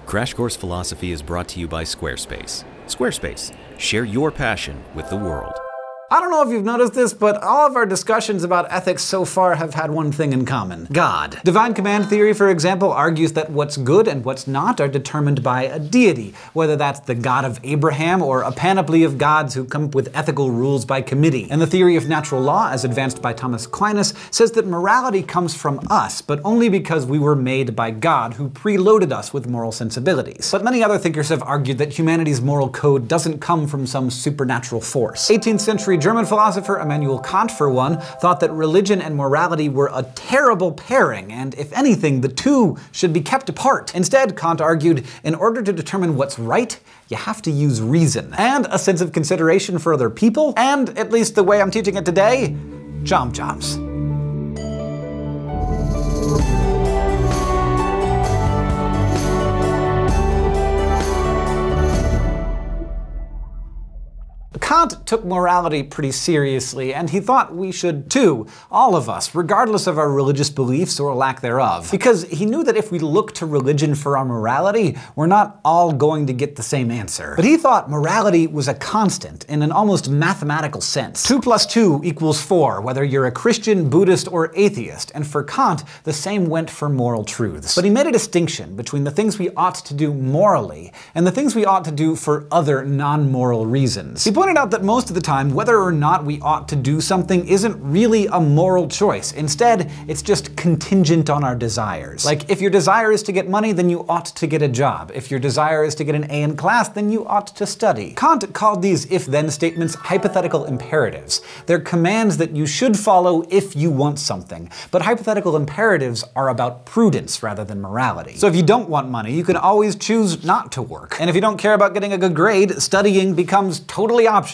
Crash Course Philosophy is brought to you by Squarespace. Squarespace, share your passion with the world. I don't know if you've noticed this, but all of our discussions about ethics so far have had one thing in common: God. Divine command theory, for example, argues that what's good and what's not are determined by a deity, whether that's the God of Abraham or a panoply of gods who come up with ethical rules by committee. And the theory of natural law, as advanced by Thomas Aquinas, says that morality comes from us, but only because we were made by God, who preloaded us with moral sensibilities. But many other thinkers have argued that humanity's moral code doesn't come from some supernatural force. 18th century German philosopher Immanuel Kant, for one, thought that religion and morality were a terrible pairing, and if anything, the two should be kept apart. Instead, Kant argued, in order to determine what's right, you have to use reason, and a sense of consideration for other people, and, at least the way I'm teaching it today, chom-choms. Kant took morality pretty seriously, and he thought we should too, all of us, regardless of our religious beliefs or lack thereof. Because he knew that if we look to religion for our morality, we're not all going to get the same answer. But he thought morality was a constant in an almost mathematical sense. 2 + 2 = 4, whether you're a Christian, Buddhist, or atheist, and for Kant, the same went for moral truths. But he made a distinction between the things we ought to do morally and the things we ought to do for other non-moral reasons. He pointed out that most of the time, whether or not we ought to do something isn't really a moral choice. Instead, it's just contingent on our desires. Like, if your desire is to get money, then you ought to get a job. If your desire is to get an A in class, then you ought to study. Kant called these if-then statements hypothetical imperatives. They're commands that you should follow if you want something. But hypothetical imperatives are about prudence rather than morality. So if you don't want money, you can always choose not to work. And if you don't care about getting a good grade, studying becomes totally optional.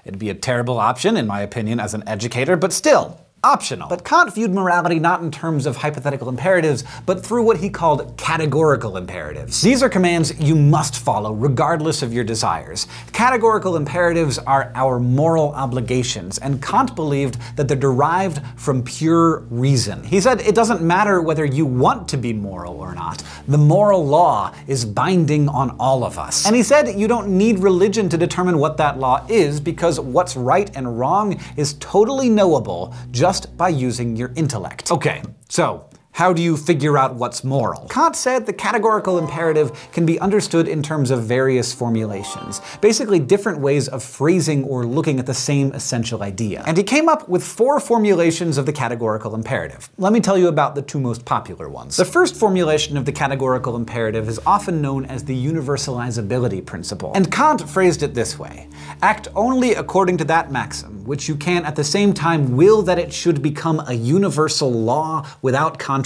It'd be a terrible option, in my opinion, as an educator, but still, optional. But Kant viewed morality not in terms of hypothetical imperatives, but through what he called categorical imperatives. These are commands you must follow regardless of your desires. Categorical imperatives are our moral obligations, and Kant believed that they're derived from pure reason. He said it doesn't matter whether you want to be moral or not. The moral law is binding on all of us. And he said you don't need religion to determine what that law is, because what's right and wrong is totally knowable just by using your intellect. Okay, so how do you figure out what's moral? Kant said the categorical imperative can be understood in terms of various formulations, basically different ways of phrasing or looking at the same essential idea. And he came up with 4 formulations of the categorical imperative. Let me tell you about the 2 most popular ones. The first formulation of the categorical imperative is often known as the universalizability principle. And Kant phrased it this way: act only according to that maxim, which you can at the same time will that it should become a universal law without contradiction.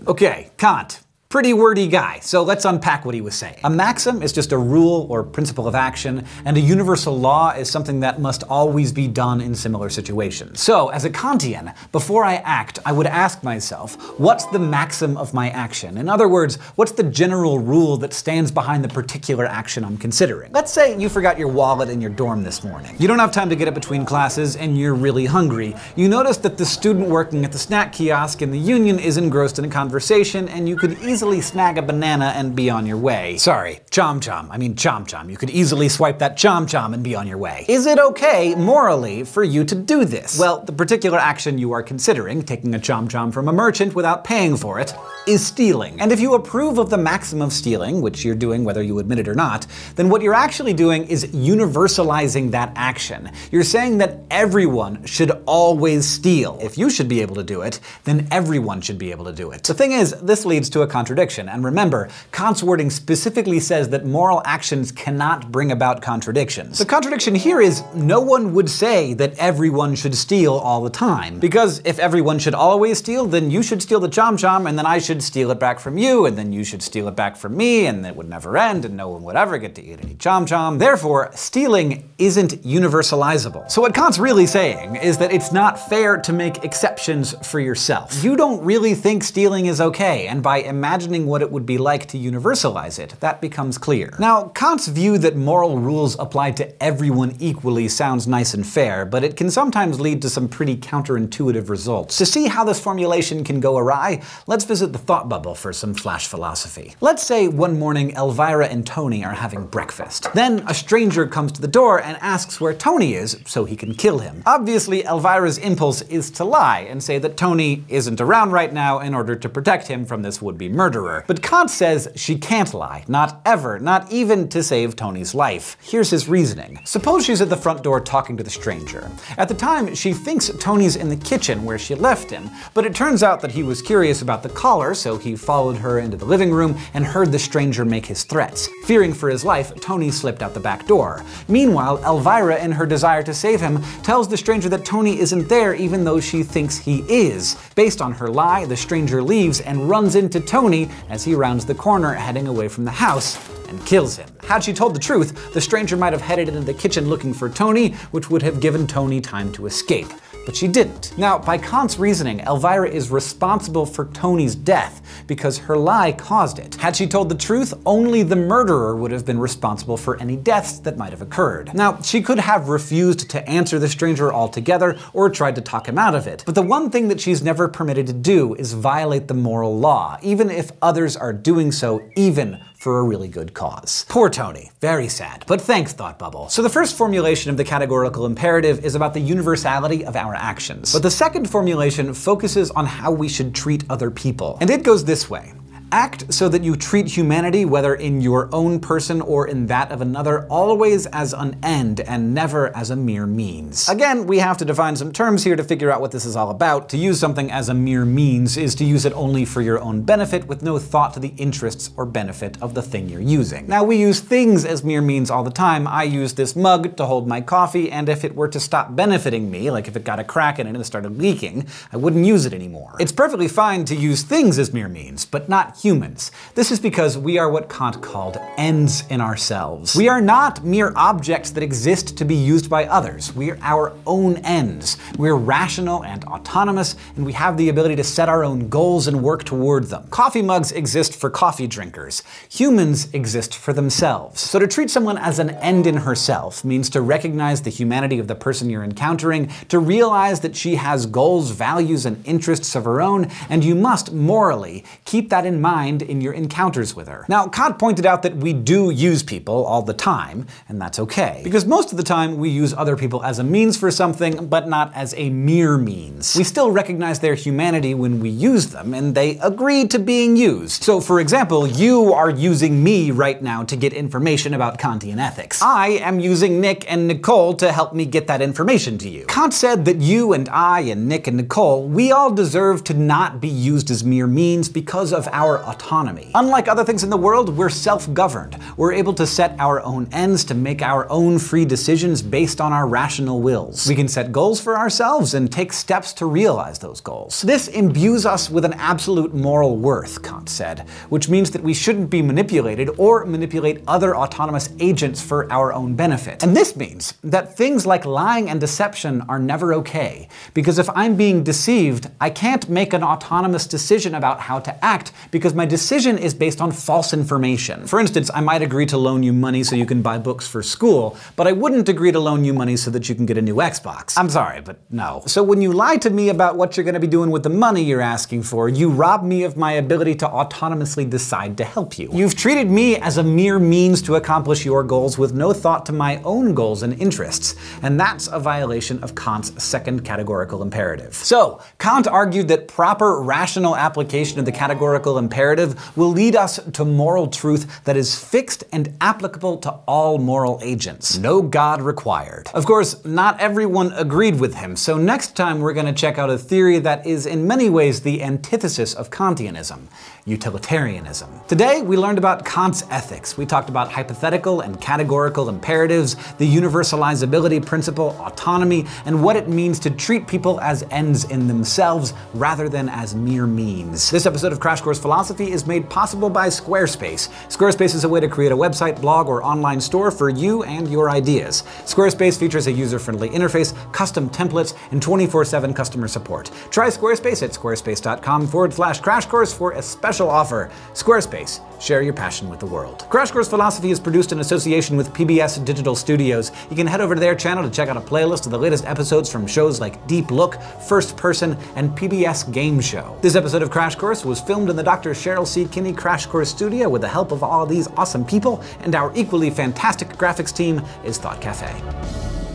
Okay, Kant. Pretty wordy guy, so let's unpack what he was saying. A maxim is just a rule or principle of action, and a universal law is something that must always be done in similar situations. So, as a Kantian, before I act, I would ask myself, what's the maxim of my action? In other words, what's the general rule that stands behind the particular action I'm considering? Let's say you forgot your wallet in your dorm this morning. You don't have time to get it between classes, and you're really hungry. You notice that the student working at the snack kiosk in the Union is engrossed in a conversation, and you could easily snag a banana and be on your way. Sorry, chom-chom. I mean chom-chom. You could easily swipe that chom-chom and be on your way. Is it okay, morally, for you to do this? Well, the particular action you are considering, taking a chom-chom from a merchant without paying for it, is stealing. And if you approve of the maxim of stealing, which you're doing whether you admit it or not, then what you're actually doing is universalizing that action. You're saying that everyone should always steal. If you should be able to do it, then everyone should be able to do it. The thing is, this leads to a contradiction. And remember, Kant's wording specifically says that moral actions cannot bring about contradictions. The contradiction here is no one would say that everyone should steal all the time. Because if everyone should always steal, then you should steal the chom-chom, and then I should steal it back from you, and then you should steal it back from me, and it would never end, and no one would ever get to eat any chom-chom. Therefore, stealing isn't universalizable. So what Kant's really saying is that it's not fair to make exceptions for yourself. You don't really think stealing is okay, and by imagining imagining what it would be like to universalize it, that becomes clear. Now, Kant's view that moral rules apply to everyone equally sounds nice and fair, but it can sometimes lead to some pretty counterintuitive results. To see how this formulation can go awry, let's visit the thought bubble for some flash philosophy. Let's say one morning Elvira and Tony are having breakfast. Then a stranger comes to the door and asks where Tony is so he can kill him. Obviously, Elvira's impulse is to lie and say that Tony isn't around right now in order to protect him from this would-be murderer. But Kant says she can't lie, not ever, not even to save Tony's life. Here's his reasoning. Suppose she's at the front door talking to the stranger. At the time, she thinks Tony's in the kitchen where she left him, but it turns out that he was curious about the caller, so he followed her into the living room and heard the stranger make his threats. Fearing for his life, Tony slipped out the back door. Meanwhile, Elvira, in her desire to save him, tells the stranger that Tony isn't there even though she thinks he is. Based on her lie, the stranger leaves and runs into Tony as he rounds the corner heading away from the house and kills him. Had she told the truth, the stranger might have headed into the kitchen looking for Tony, which would have given Tony time to escape. But she didn't. Now, by Kant's reasoning, Elvira is responsible for Tony's death because her lie caused it. Had she told the truth, only the murderer would have been responsible for any deaths that might have occurred. Now, she could have refused to answer the stranger altogether or tried to talk him out of it. But the one thing that she's never permitted to do is violate the moral law, even if others are doing so, even for a really good cause. Poor Tony. Very sad. But thanks, Thought Bubble. So the first formulation of the categorical imperative is about the universality of our actions. But the second formulation focuses on how we should treat other people. And it goes this way. Act so that you treat humanity, whether in your own person or in that of another, always as an end and never as a mere means. Again, we have to define some terms here to figure out what this is all about. To use something as a mere means is to use it only for your own benefit with no thought to the interests or benefit of the thing you're using. Now, we use things as mere means all the time. I use this mug to hold my coffee, and if it were to stop benefiting me, like if it got a crack in it and started leaking, I wouldn't use it anymore. It's perfectly fine to use things as mere means, but not humans. This is because we are what Kant called ends in ourselves. We are not mere objects that exist to be used by others. We're our own ends. We're rational and autonomous, and we have the ability to set our own goals and work toward them. Coffee mugs exist for coffee drinkers. Humans exist for themselves. So to treat someone as an end in herself means to recognize the humanity of the person you're encountering, to realize that she has goals, values, and interests of her own, and you must morally keep that in mind in your encounters with her. Now, Kant pointed out that we do use people all the time, and that's okay. Because most of the time we use other people as a means for something, but not as a mere means. We still recognize their humanity when we use them, and they agree to being used. So, for example, you are using me right now to get information about Kantian ethics. I am using Nick and Nicole to help me get that information to you. Kant said that you and I and Nick and Nicole, we all deserve to not be used as mere means because of our autonomy. Unlike other things in the world, we're self-governed. We're able to set our own ends, to make our own free decisions based on our rational wills. We can set goals for ourselves and take steps to realize those goals. This imbues us with an absolute moral worth, Kant said, which means that we shouldn't be manipulated or manipulate other autonomous agents for our own benefit. And this means that things like lying and deception are never okay, because if I'm being deceived, I can't make an autonomous decision about how to act because my decision is based on false information. For instance, I might agree to loan you money so you can buy books for school, but I wouldn't agree to loan you money so that you can get a new Xbox. I'm sorry, but no. So when you lie to me about what you're going to be doing with the money you're asking for, you rob me of my ability to autonomously decide to help you. You've treated me as a mere means to accomplish your goals with no thought to my own goals and interests, and that's a violation of Kant's second categorical imperative. So, Kant argued that proper rational application of the categorical imperative will lead us to moral truth that is fixed and applicable to all moral agents. No God required. Of course, not everyone agreed with him, so next time we're going to check out a theory that is in many ways the antithesis of Kantianism: utilitarianism. Today, we learned about Kant's ethics. We talked about hypothetical and categorical imperatives, the universalizability principle, autonomy, and what it means to treat people as ends in themselves rather than as mere means. This episode of Crash Course Philosophy philosophy is made possible by Squarespace. Squarespace is a way to create a website, blog, or online store for you and your ideas. Squarespace features a user-friendly interface, custom templates, and 24/7 customer support. Try Squarespace at squarespace.com/crashcourse for a special offer. Squarespace. Share your passion with the world. Crash Course Philosophy is produced in association with PBS Digital Studios. You can head over to their channel to check out a playlist of the latest episodes from shows like Deep Look, First Person, and PBS Game Show. This episode of Crash Course was filmed in the Dr. Cheryl C. Kinney Crash Course studio with the help of all these awesome people, and our equally fantastic graphics team is Thought Cafe.